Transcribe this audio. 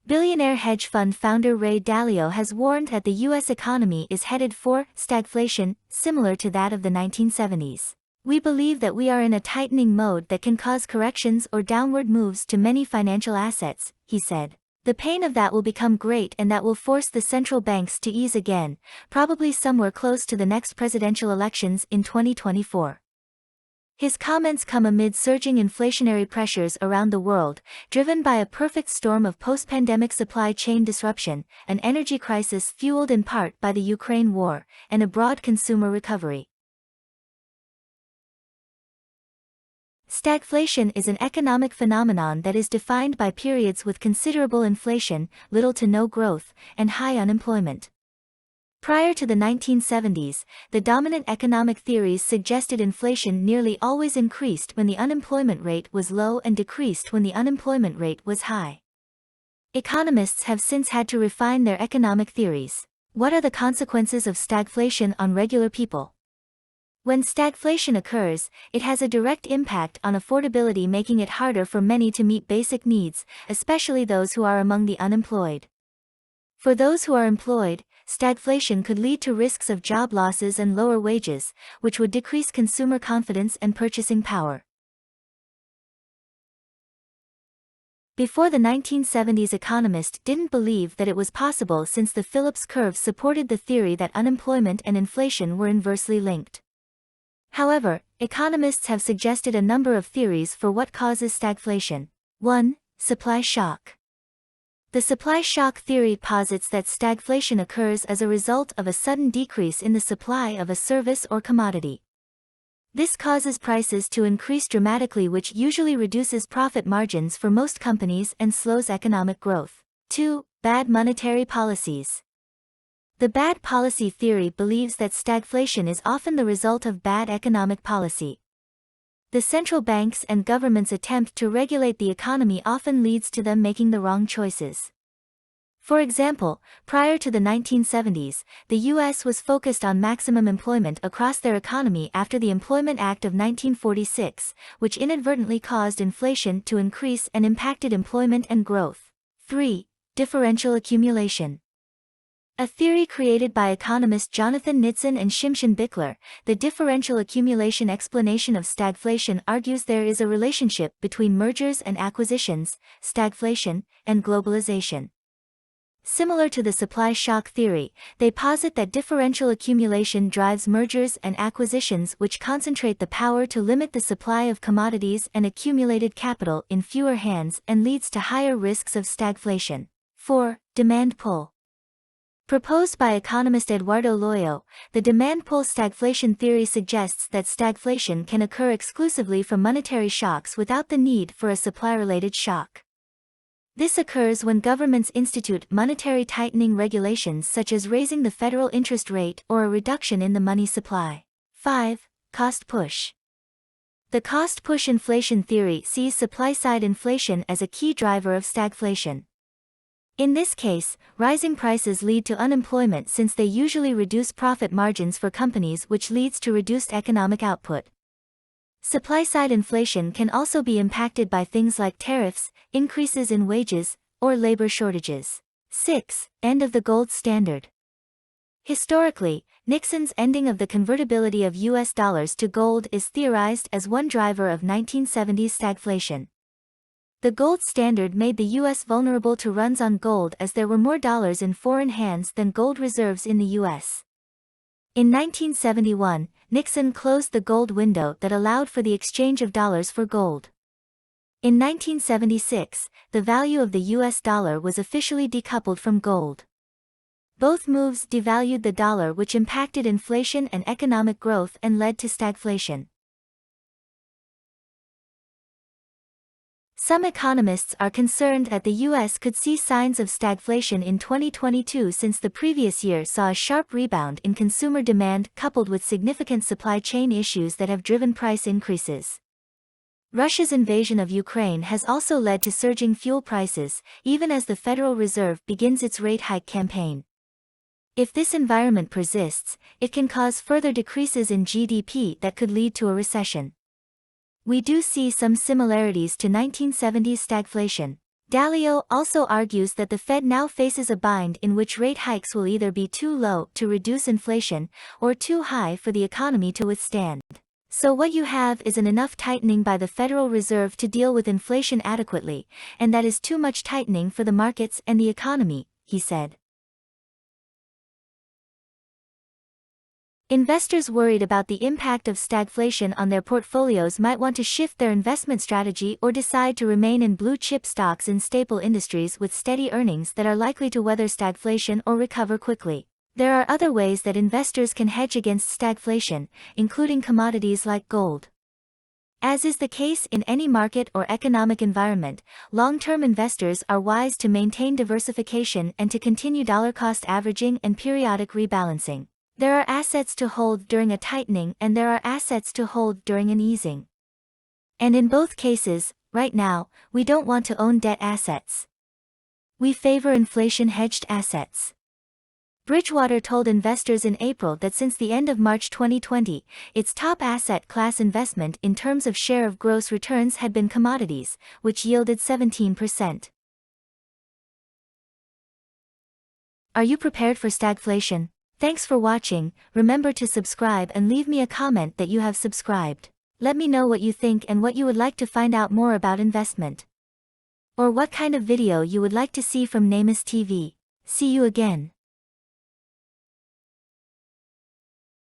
Billionaire hedge fund founder Ray Dalio has warned that the U.S. economy is headed for stagflation, similar to that of the 1970s. We believe that we are in a tightening mode that can cause corrections or downward moves to many financial assets, he said. The pain of that will become great and that will force the central banks to ease again, probably somewhere close to the next presidential elections in 2024. His comments come amid surging inflationary pressures around the world, driven by a perfect storm of post-pandemic supply chain disruption, an energy crisis fueled in part by the Ukraine war, and a broad consumer recovery. Stagflation is an economic phenomenon that is defined by periods with considerable inflation, little to no growth, and high unemployment. Prior to the 1970s, the dominant economic theories suggested inflation nearly always increased when the unemployment rate was low and decreased when the unemployment rate was high. Economists have since had to refine their economic theories. What are the consequences of stagflation on regular people? When stagflation occurs, it has a direct impact on affordability, making it harder for many to meet basic needs, especially those who are among the unemployed. For those who are employed, stagflation could lead to risks of job losses and lower wages, which would decrease consumer confidence and purchasing power. Before the 1970s, economists didn't believe that it was possible, since the Phillips curve supported the theory that unemployment and inflation were inversely linked. However, economists have suggested a number of theories for what causes stagflation. 1. Supply shock. The supply shock theory posits that stagflation occurs as a result of a sudden decrease in the supply of a service or commodity. This causes prices to increase dramatically, which usually reduces profit margins for most companies and slows economic growth. 2. Bad monetary policies. The bad policy theory believes that stagflation is often the result of bad economic policy. The central banks and governments' attempt to regulate the economy often leads to them making the wrong choices. For example, prior to the 1970s, the U.S. was focused on maximum employment across their economy after the Employment Act of 1946, which inadvertently caused inflation to increase and impacted employment and growth. 3. Differential accumulation. A theory created by economists Jonathan Nitzan and Shimshon Bickler, the differential accumulation explanation of stagflation argues there is a relationship between mergers and acquisitions, stagflation, and globalization. Similar to the supply shock theory, they posit that differential accumulation drives mergers and acquisitions, which concentrate the power to limit the supply of commodities and accumulated capital in fewer hands and leads to higher risks of stagflation. 4. Demand pull. Proposed by economist Eduardo Loyo, the demand-pull stagflation theory suggests that stagflation can occur exclusively from monetary shocks without the need for a supply-related shock. This occurs when governments institute monetary tightening regulations, such as raising the federal interest rate or a reduction in the money supply. 5. Cost push. The cost push inflation theory sees supply-side inflation as a key driver of stagflation. In this case, rising prices lead to unemployment, since they usually reduce profit margins for companies, which leads to reduced economic output. Supply-side inflation can also be impacted by things like tariffs, increases in wages, or labor shortages. 6. End of the gold standard. Historically, Nixon's ending of the convertibility of U.S. dollars to gold is theorized as one driver of 1970s stagflation. The gold standard made the U.S. vulnerable to runs on gold, as there were more dollars in foreign hands than gold reserves in the U.S. In 1971, Nixon closed the gold window that allowed for the exchange of dollars for gold. In 1976, the value of the U.S. dollar was officially decoupled from gold. Both moves devalued the dollar, which impacted inflation and economic growth and led to stagflation. Some economists are concerned that the U.S. could see signs of stagflation in 2022, since the previous year saw a sharp rebound in consumer demand coupled with significant supply chain issues that have driven price increases. Russia's invasion of Ukraine has also led to surging fuel prices, even as the Federal Reserve begins its rate hike campaign. If this environment persists, it can cause further decreases in GDP that could lead to a recession. We do see some similarities to 1970s stagflation. Dalio also argues that the Fed now faces a bind in which rate hikes will either be too low to reduce inflation, or too high for the economy to withstand. So what you have is an enough tightening by the Federal Reserve to deal with inflation adequately, and that is too much tightening for the markets and the economy, he said. Investors worried about the impact of stagflation on their portfolios might want to shift their investment strategy or decide to remain in blue-chip stocks in staple industries with steady earnings that are likely to weather stagflation or recover quickly. There are other ways that investors can hedge against stagflation, including commodities like gold. As is the case in any market or economic environment, long-term investors are wise to maintain diversification and to continue dollar-cost averaging and periodic rebalancing. There are assets to hold during a tightening and there are assets to hold during an easing. And in both cases, right now, we don't want to own debt assets. We favor inflation-hedged assets. Bridgewater told investors in April that since the end of March 2020, its top asset class investment in terms of share of gross returns had been commodities, which yielded 17%. Are you prepared for stagflation? Thanks for watching. Remember to subscribe and leave me a comment that you have subscribed. Let me know what you think and what you would like to find out more about investment. Or what kind of video you would like to see from Namus TV. See you again.